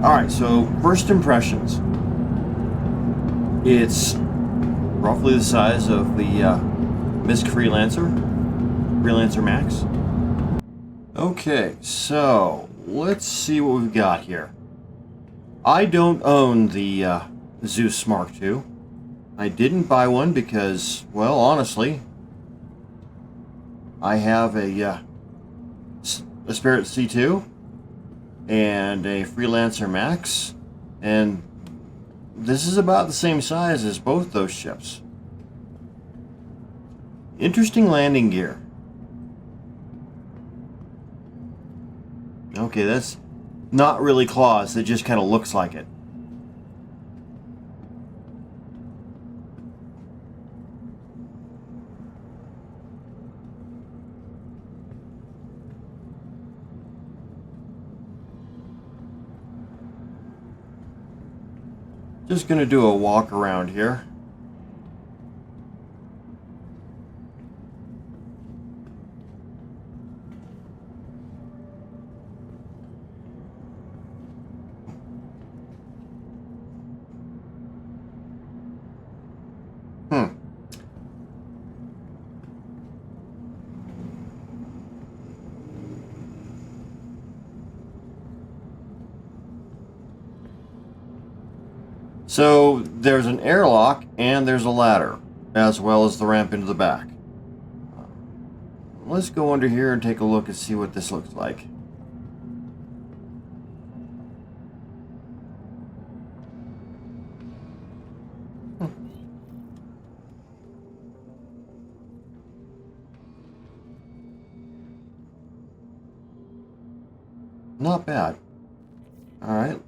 Alright, so first impressions. It's roughly the size of the MISC Freelancer Max. Okay, so let's see what we've got here. I don't own the Zeus Mark II. I didn't buy one because, well, honestly, I have a Spirit C2 and a Freelancer Max, and this is about the same size as both those ships. Interesting landing gear. Okay, that's not really claws, it just kind of looks like it. Just gonna do a walk around here. So there's an airlock and there's a ladder, as well as the ramp into the back. Let's go under here and take a look and see what this looks like. Not bad. All right.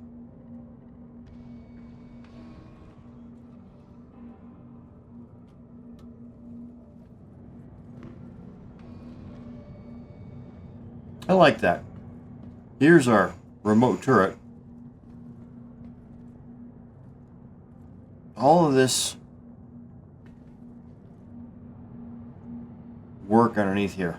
I like that. Here's our remote turret. All of this work underneath here.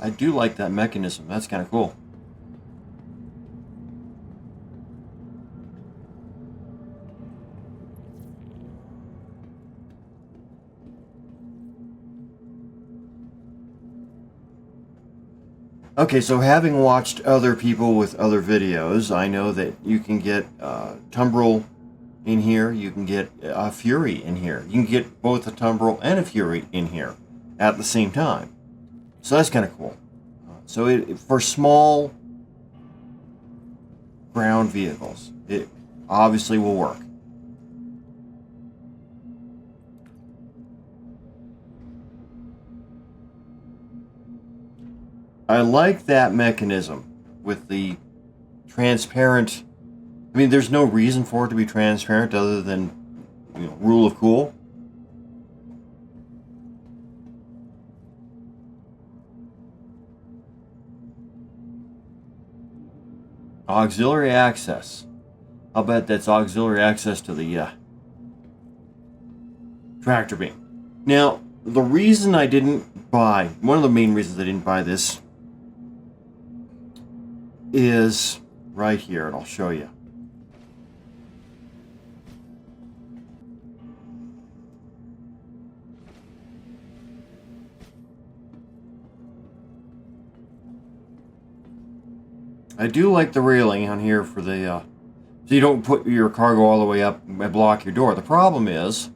I do like that mechanism. That's kind of cool. Okay, so having watched other people with other videos, I know that you can get Tumbril in here. You can get a Fury in here. You can get both a Tumbril and a Fury in here at the same time. So that's kind of cool. So for small ground vehicles, it obviously will work. I like that mechanism with the transparent. I mean, there's no reason for it to be transparent other than, you know, rule of cool. Auxiliary access. I'll bet that's auxiliary access to the tractor beam. Now, the reason I didn't buy, one of the main reasons I didn't buy this is right here, and I'll show you. I do like the railing on here for the, so you don't put your cargo all the way up and block your door. The problem is,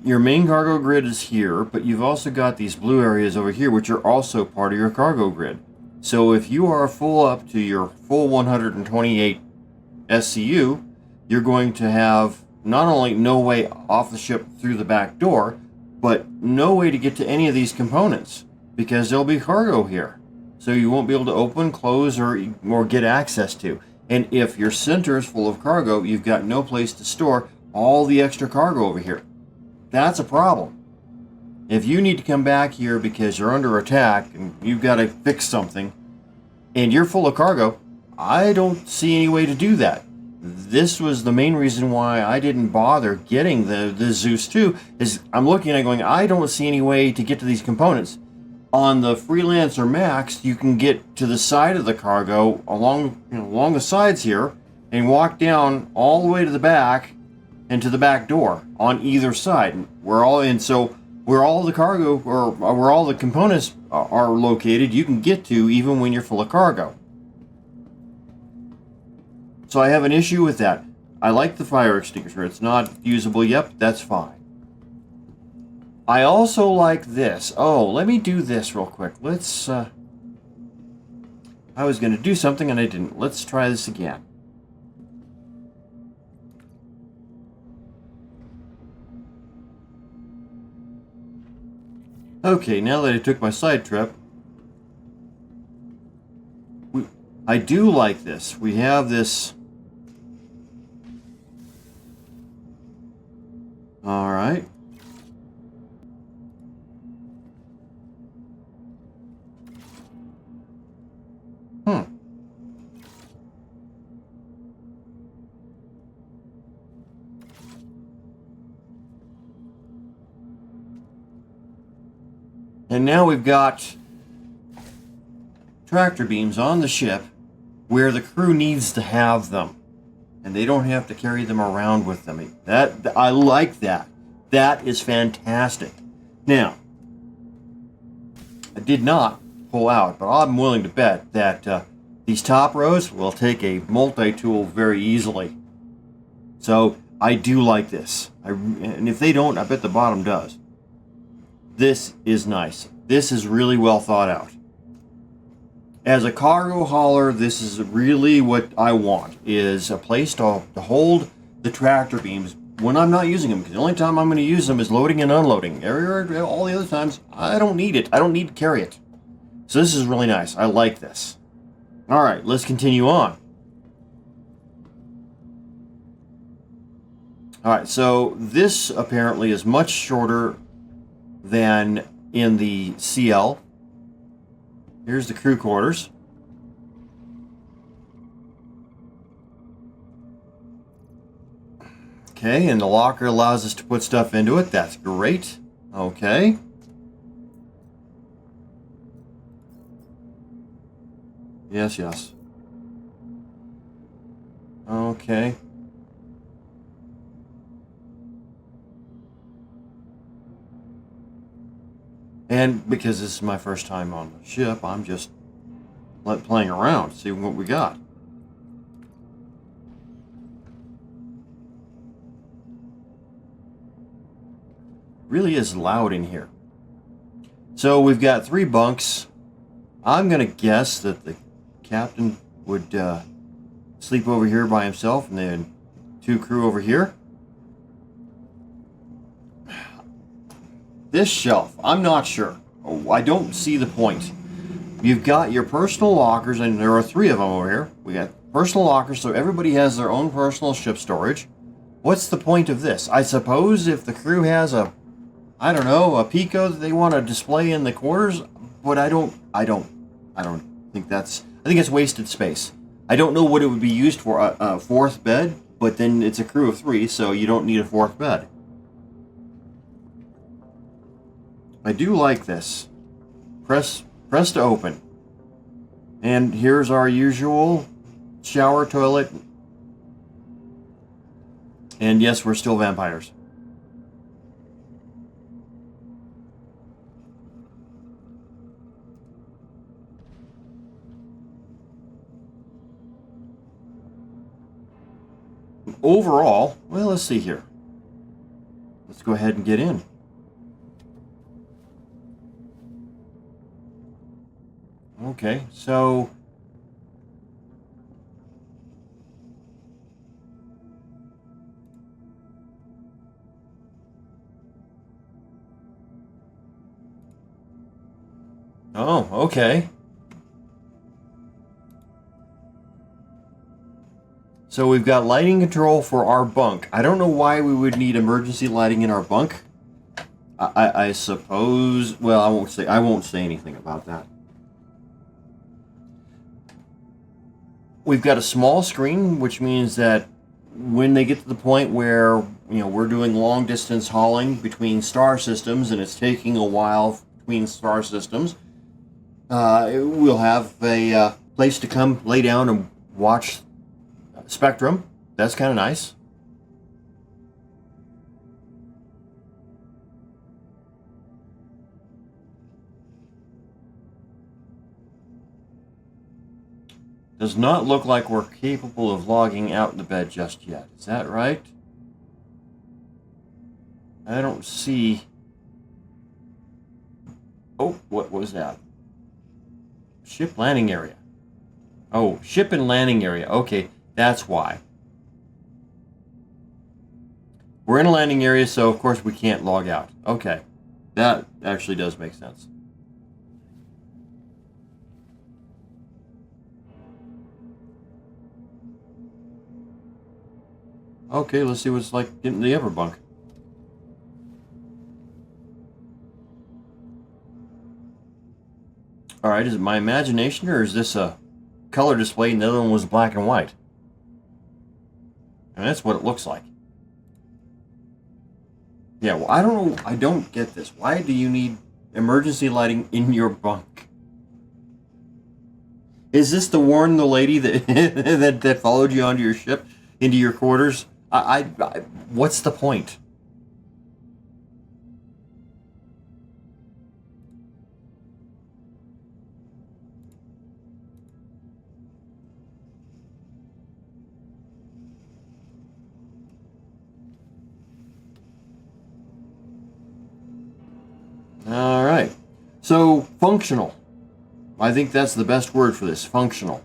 your main cargo grid is here, but you've also got these blue areas over here, which are also part of your cargo grid. So if you are full up to your full 128 SCU, you're going to have not only no way off the ship through the back door, but no way to get to any of these components because there'll be cargo here. So you won't be able to open, close, or get access to. And if your center is full of cargo, you've got no place to store all the extra cargo over here. That's a problem. If you need to come back here because you're under attack and you've got to fix something and you're full of cargo, I don't see any way to do that. This was the main reason why I didn't bother getting the Zeus 2, is I'm looking at it going, I don't see any way to get to these components. On the Freelancer Max, you can get to the side of the cargo along the sides here and walk down all the way to the back and to the back door on either side. Where all the cargo or where all the components are located, you can get to even when you're full of cargo. So I have an issue with that. I like the fire extinguisher. It's not usable yet. That's fine. I also like this. Oh, let me do this real quick. Let's, I was going to do something and I didn't. Let's try this again. Okay, now that I took my side trip, I do like this. We have this. All right. And now we've got tractor beams on the ship where the crew needs to have them. And they don't have to carry them around with them. I like that. That is fantastic. Now, I did not pull out, but I'm willing to bet that these top rows will take a multi-tool very easily. So I do like this. And if they don't, I bet the bottom does. This is nice. This is really well thought out. As a cargo hauler, this is really what I want, is a place to hold the tractor beams when I'm not using them, because the only time I'm going to use them is loading and unloading. All the other times, I don't need it. I don't need to carry it. So this is really nice. I like this. All right, let's continue on. All right, so this apparently is much shorter than in the CL. Here's the crew quarters. Okay, and the locker allows us to put stuff into it. That's great. Okay. Yes, yes. Okay. And because this is my first time on the ship, I'm just playing around, seeing what we got. Really is loud in here. So we've got 3 bunks. I'm going to guess that the captain would sleep over here by himself and then 2 crew over here. This shelf, I'm not sure. I don't see the point. You've got your personal lockers, and there are 3 of them over here. We got personal lockers, so everybody has their own personal ship storage. What's the point of this? I suppose if the crew has a Pico that they want to display in the quarters, but I don't think that's, I think it's wasted space. I don't know what it would be used for, a 4th bed, but then it's a crew of 3, so you don't need a 4th bed. I do like this. Press to open. And here's our usual shower, toilet. And yes, we're still vampires. Overall, well, let's see here. Let's go ahead and get in. Okay, so Oh, okay. So we've got lighting control for our bunk. I don't know why we would need emergency lighting in our bunk. I suppose. Well, I won't say anything about that. We've got a small screen, which means that when they get to the point where we're doing long distance hauling between star systems and it's taking a while between star systems, we'll have a place to come lay down and watch Spectrum. That's kind of nice. Does not look like we're capable of logging out in the bed just yet. Is that right? I don't see... Oh, what was that? Ship landing area. Oh, ship and landing area. Okay, that's why. We're in a landing area, so of course we can't log out. Okay, that actually does make sense. Okay, let's see what it's like getting the upper bunk. Alright, is it my imagination or is this a color display and the other one was black and white? And that's what it looks like. Yeah, well, I don't know. I don't get this. Why do you need emergency lighting in your bunk? Is this to warn the lady that that followed you onto your ship, into your quarters? What's the point? All right. So, functional. I think that's the best word for this, functional.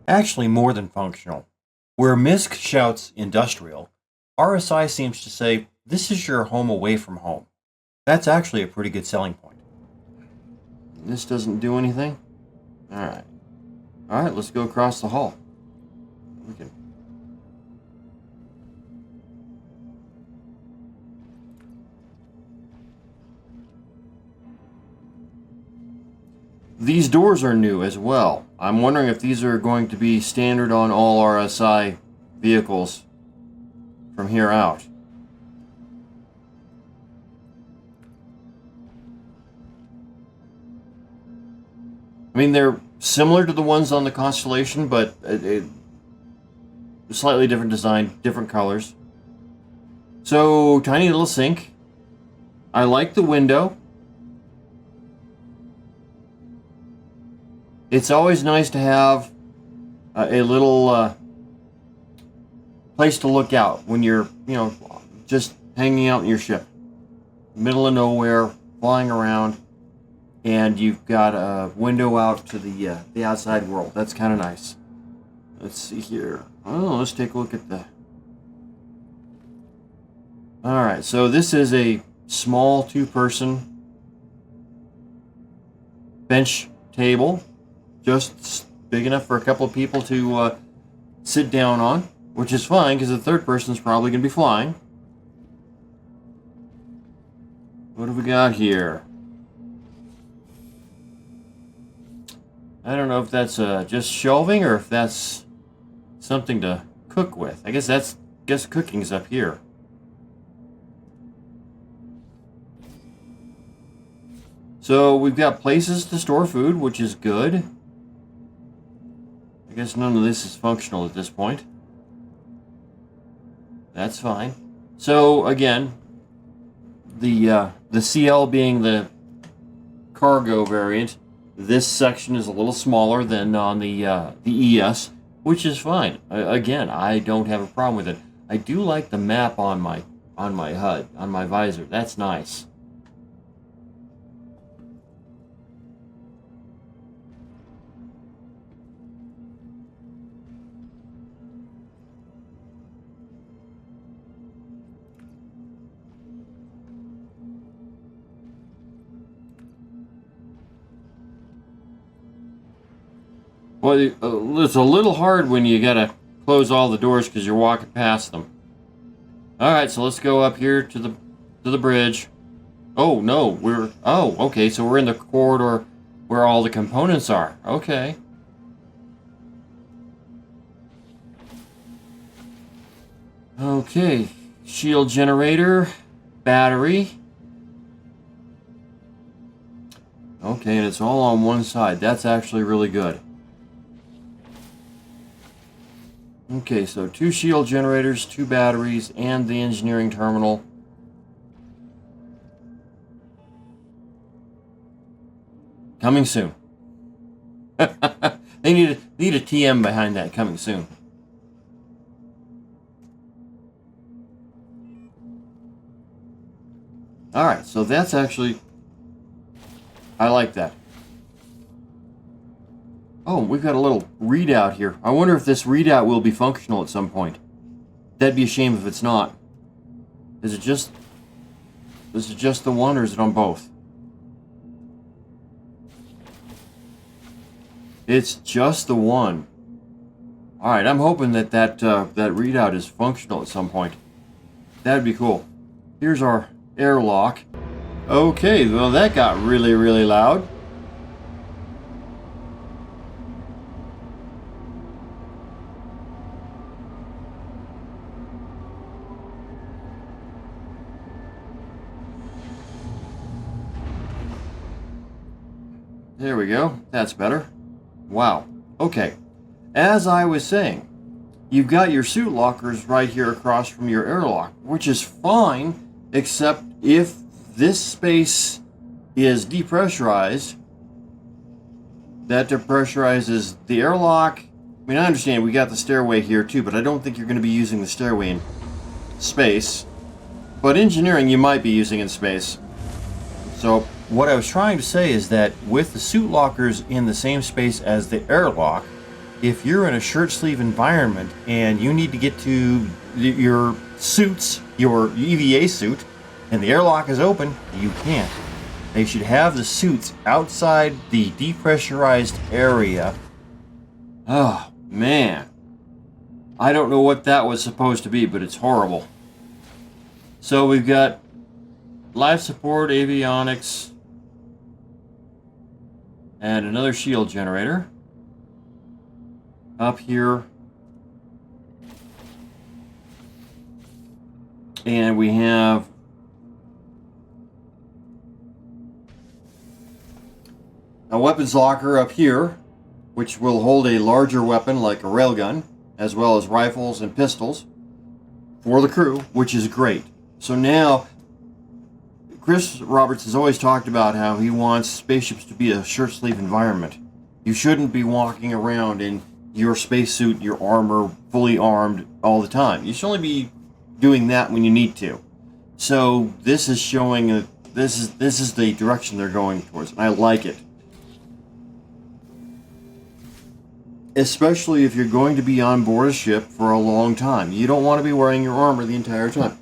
Actually, more than functional. Where MISC shouts industrial, RSI seems to say, this is your home away from home. That's actually a pretty good selling point. This doesn't do anything? Alright. Alright, let's go across the hall. We can... These doors are new as well. I'm wondering if these are going to be standard on all RSI vehicles from here out. I mean, they're similar to the ones on the Constellation, but slightly different design, different colors. So, tiny little sink. I like the window. It's always nice to have a little place to look out when you're, just hanging out in your ship. Middle of nowhere, flying around, and you've got a window out to the outside world. That's kind of nice. Let's see here. Oh, let's take a look at the... Alright, so this is a small two-person bench table. Just big enough for a couple of people to sit down on, which is fine because the third person is probably going to be flying. What have we got here? I don't know if that's just shelving or if that's something to cook with. I guess cooking's up here. So we've got places to store food, which is good. I guess none of this is functional at this point. That's fine. So again, the CL being the cargo variant, this section is a little smaller than on the ES, which is fine. Again, I don't have a problem with it. I do like the map on my HUD, on my visor. That's nice. Well, it's a little hard when you gotta close all the doors because you're walking past them. All right, so let's go up here to the bridge. Oh no, okay, so we're in the corridor where all the components are. Okay. Okay, shield generator, battery. Okay, and it's all on one side. That's actually really good. Okay, so 2 shield generators, 2 batteries, and the engineering terminal. Coming soon. They need a TM behind that. Coming soon. All right, so that's actually, I like that. Oh, we've got a little readout here. I wonder if this readout will be functional at some point. That'd be a shame if it's not. Is it just the one, or is it on both? It's just the one. All right, I'm hoping that that readout is functional at some point. That'd be cool. Here's our airlock. Okay, well that got really, really loud. There we go. That's better. Wow. Okay. As I was saying, you've got your suit lockers right here across from your airlock, which is fine, except if this space is depressurized, that depressurizes the airlock. I mean, I understand we got the stairway here too, but I don't think you're going to be using the stairway in space. But engineering you might be using in space. So what I was trying to say is that with the suit lockers in the same space as the airlock, if you're in a shirt sleeve environment and you need to get to your suits, your EVA suit, and the airlock is open, you can't. They should have the suits outside the depressurized area. Oh, man. I don't know what that was supposed to be, but it's horrible. So we've got life support, avionics, and another shield generator. Up here. And we have a weapons locker up here, which will hold a larger weapon like a railgun, as well as rifles and pistols for the crew, which is great. So now, Chris Roberts has always talked about how he wants spaceships to be a shirt sleeve environment. You shouldn't be walking around in your spacesuit, your armor, fully armed all the time. You should only be doing that when you need to. So this is showing this is the direction they're going towards, and I like it. Especially if you're going to be on board a ship for a long time. You don't want to be wearing your armor the entire time.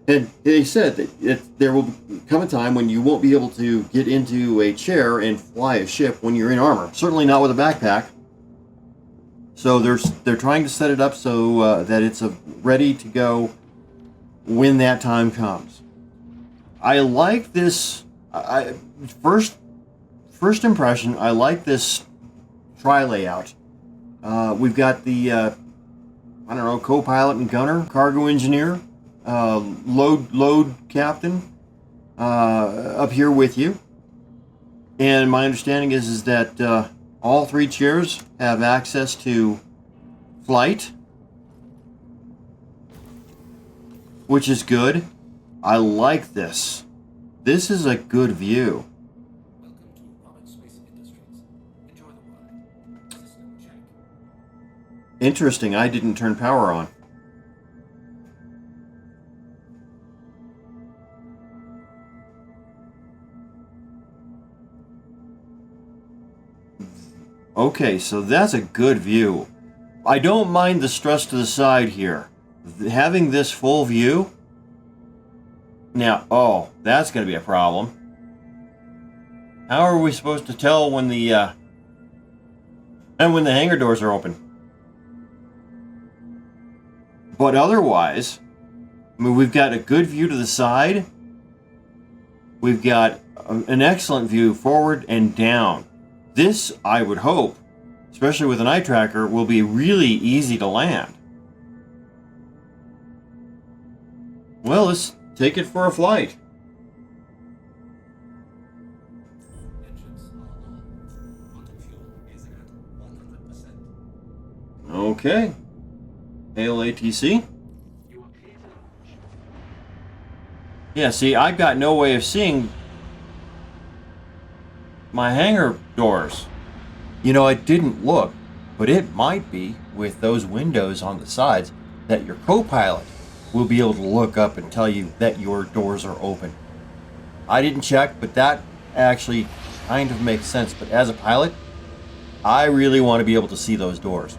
And they said that there will come a time when you won't be able to get into a chair and fly a ship when you're in armor. Certainly not with a backpack. So they're trying to set it up so that it's ready to go when that time comes. I like this. First impression, I like this tri-layout. We've got the co-pilot and gunner, cargo engineer, load captain up here with you. And my understanding is that all 3 chairs have access to flight, which is good. I like this. This is a good view. Interesting, I didn't turn power on. Okay, so that's a good view. I don't mind the stress to the side here. Having this full view. Now, oh, that's going to be a problem. How are we supposed to tell when the And when the hangar doors are open. But otherwise, I mean, we've got a good view to the side. We've got an excellent view forward and down. This, I would hope, especially with an eye tracker, will be really easy to land. Well, let's take it for a flight. Okay. Hail ATC. Yeah, see, I've got no way of seeing my hangar doors. You know, I didn't look, but it might be with those windows on the sides that your co-pilot will be able to look up and tell you that your doors are open. I didn't check, but that actually kind of makes sense. But as a pilot, I really want to be able to see those doors.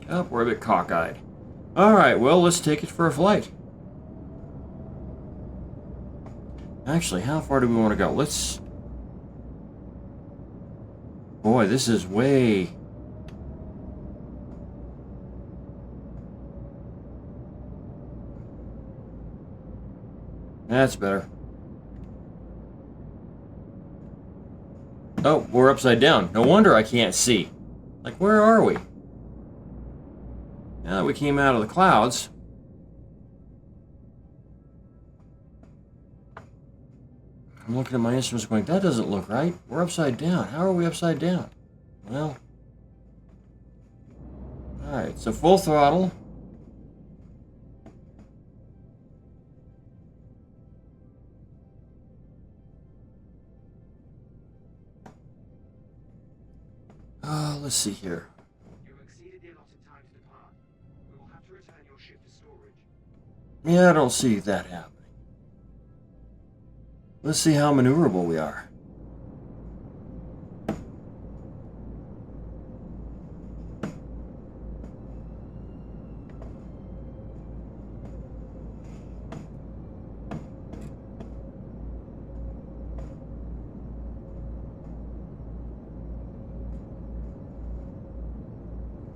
Oh, we're a bit cockeyed. Alright, well, let's take it for a flight. Actually, how far do we want to go? Let's... Boy, this is way... That's better. Oh, we're upside down. No wonder I can't see. Like, where are we? Now that we came out of the clouds... I'm looking at my instruments going, that doesn't look right. We're upside down. How are we upside down? Well... Alright, so full throttle. Let's see here. You've exceeded the allotted time to depart. We will have to return your ship to storage. Yeah, I don't see that happening. Let's see how maneuverable we are.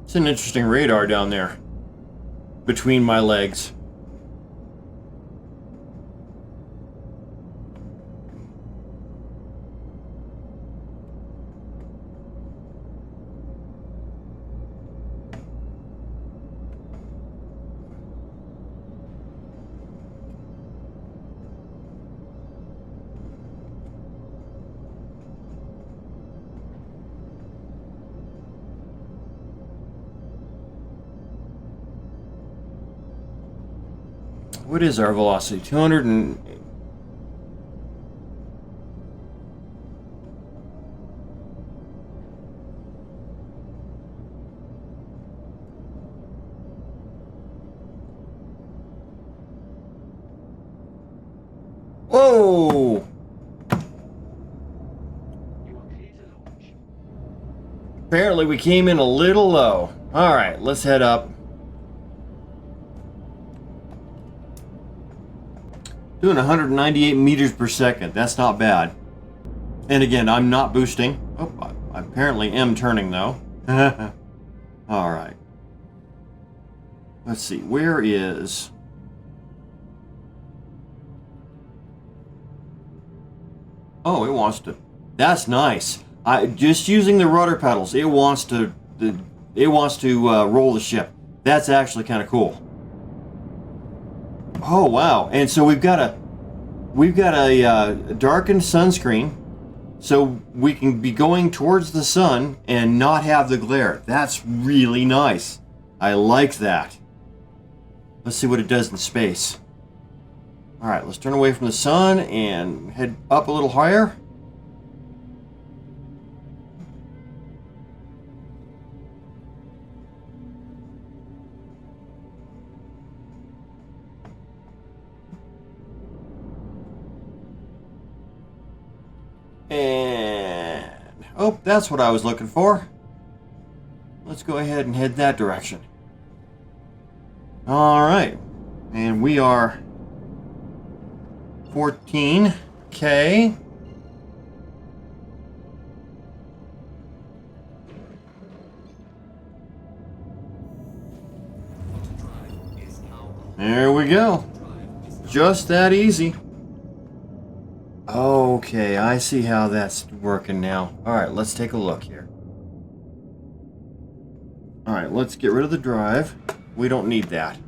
It's an interesting radar down there, between my legs. What is our velocity? 200 and... Whoa! You are clear to launch. Apparently we came in a little low. Alright, let's head up. Doing 198 meters per second. That's not bad. And again, I'm not boosting. Oh, I apparently am turning though. Alright. Let's see. Where is... Oh, it wants to... That's nice. Just using the rudder pedals, it wants to roll the ship. That's actually kind of cool. Oh wow! And so we've got a darkened sunscreen, so we can be going towards the sun and not have the glare. That's really nice. I like that. Let's see what it does in space. All right, let's turn away from the sun and head up a little higher. And... oh, that's what I was looking for. Let's go ahead and head that direction. Alright. And we are 14K. There we go. Just that easy. Okay, I see how that's working now. Alright, let's take a look here. Alright, let's get rid of the drive. We don't need that.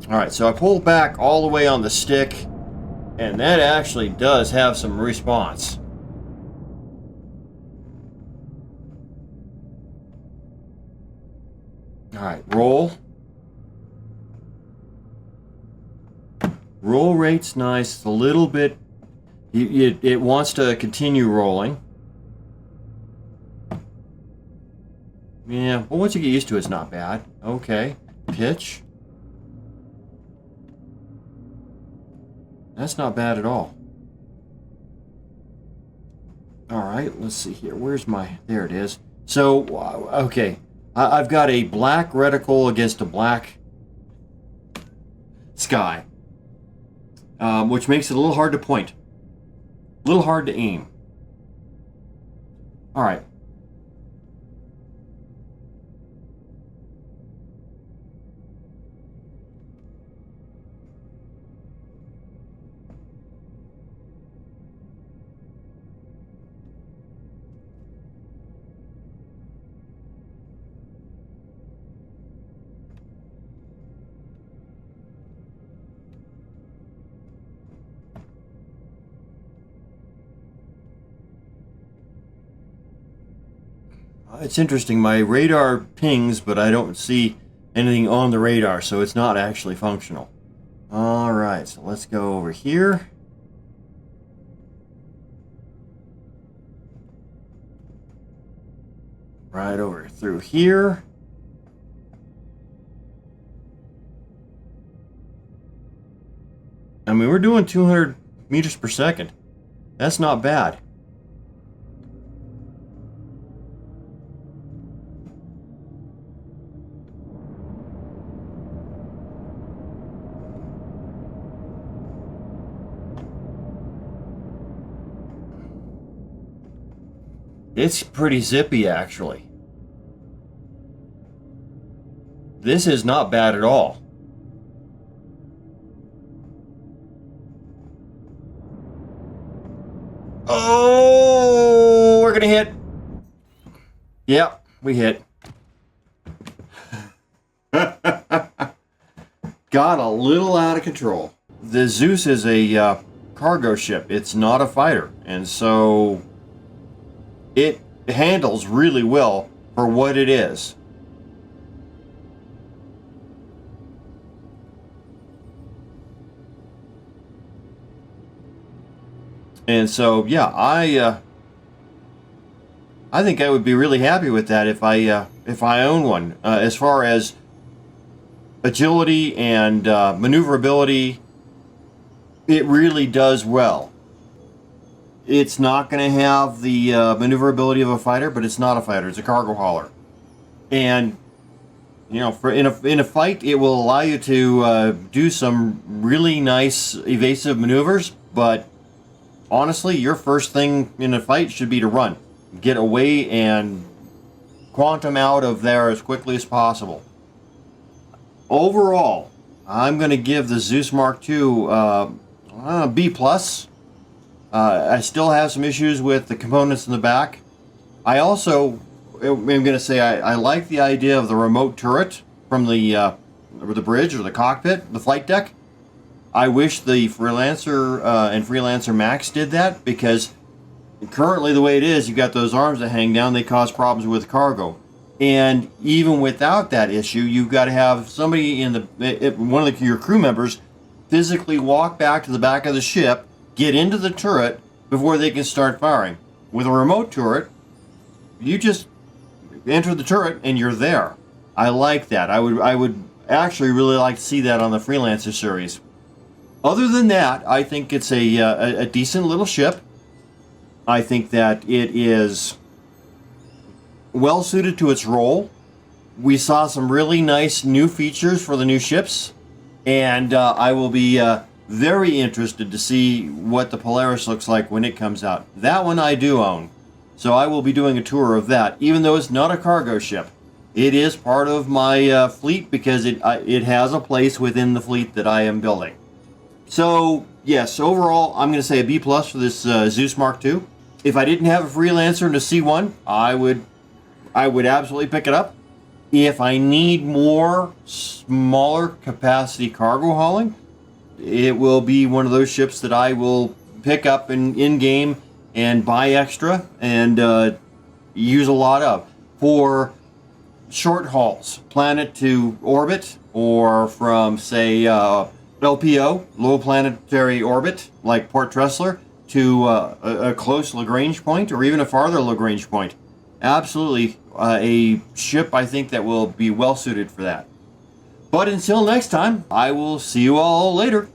Alright, so I pulled back all the way on the stick, and that actually does have some response. Alright, roll. Roll rate's nice. It's a little bit... it wants to continue rolling. Yeah, well, once you get used to it, it's not bad. Okay. Pitch. That's not bad at all. Alright, let's see here. Where's my... there it is. So, okay. I've got a black reticle against a black sky. Which makes it a little hard to point. A little hard to aim. Alright. It's interesting, my radar pings, but I don't see anything on the radar, so it's not actually functional. Alright, so let's go over here. Right over through here. I mean, we're doing 200 meters per second. That's not bad. It's pretty zippy, actually. This is not bad at all. Oh, we're gonna hit. Yep, we hit. Got a little out of control. The Zeus is a cargo ship. It's not a fighter, and so it handles really well for what it is. And so, yeah, I think I would be really happy with that if I own one. As far as agility and maneuverability, it really does well. It's not going to have the maneuverability of a fighter, but it's not a fighter. It's a cargo hauler. And, you know, in a fight, it will allow you to do some really nice evasive maneuvers, but honestly, your first thing in a fight should be to run. Get away and quantum out of there as quickly as possible. Overall, I'm going to give the Zeus Mark II B+. I still have some issues with the components in the back. I also am going to say I like the idea of the remote turret from the bridge or the cockpit, the flight deck. I wish the Freelancer and Freelancer Max did that, because currently the way it is, you've got those arms that hang down, they cause problems with cargo. And even without that issue, you've got to have somebody in one of your crew members physically walk back to the back of the ship, get into the turret before they can start firing. With a remote turret, you just enter the turret and you're there. I like that. I would actually really like to see that on the Freelancer series. Other than that, I think it's a decent little ship. I think that it is well suited to its role. We saw some really nice new features for the new ships, and I will be very interested to see what the Polaris looks like when it comes out. That one I do own, so I will be doing a tour of that, even though it's not a cargo ship. It is part of my fleet because it has a place within the fleet that I am building. So yes, overall I'm going to say a B+ for this Zeus Mark II. If I didn't have a Freelancer and a C1, I would absolutely pick it up. If I need more smaller capacity cargo hauling, it will be one of those ships that I will pick up in game and buy extra and use a lot of for short hauls, planet to orbit, or from say LPO, low planetary orbit, like Port Tressler, to a close Lagrange point, or even a farther Lagrange point. Absolutely a ship I think that will be well suited for that. But until next time, I will see you all later.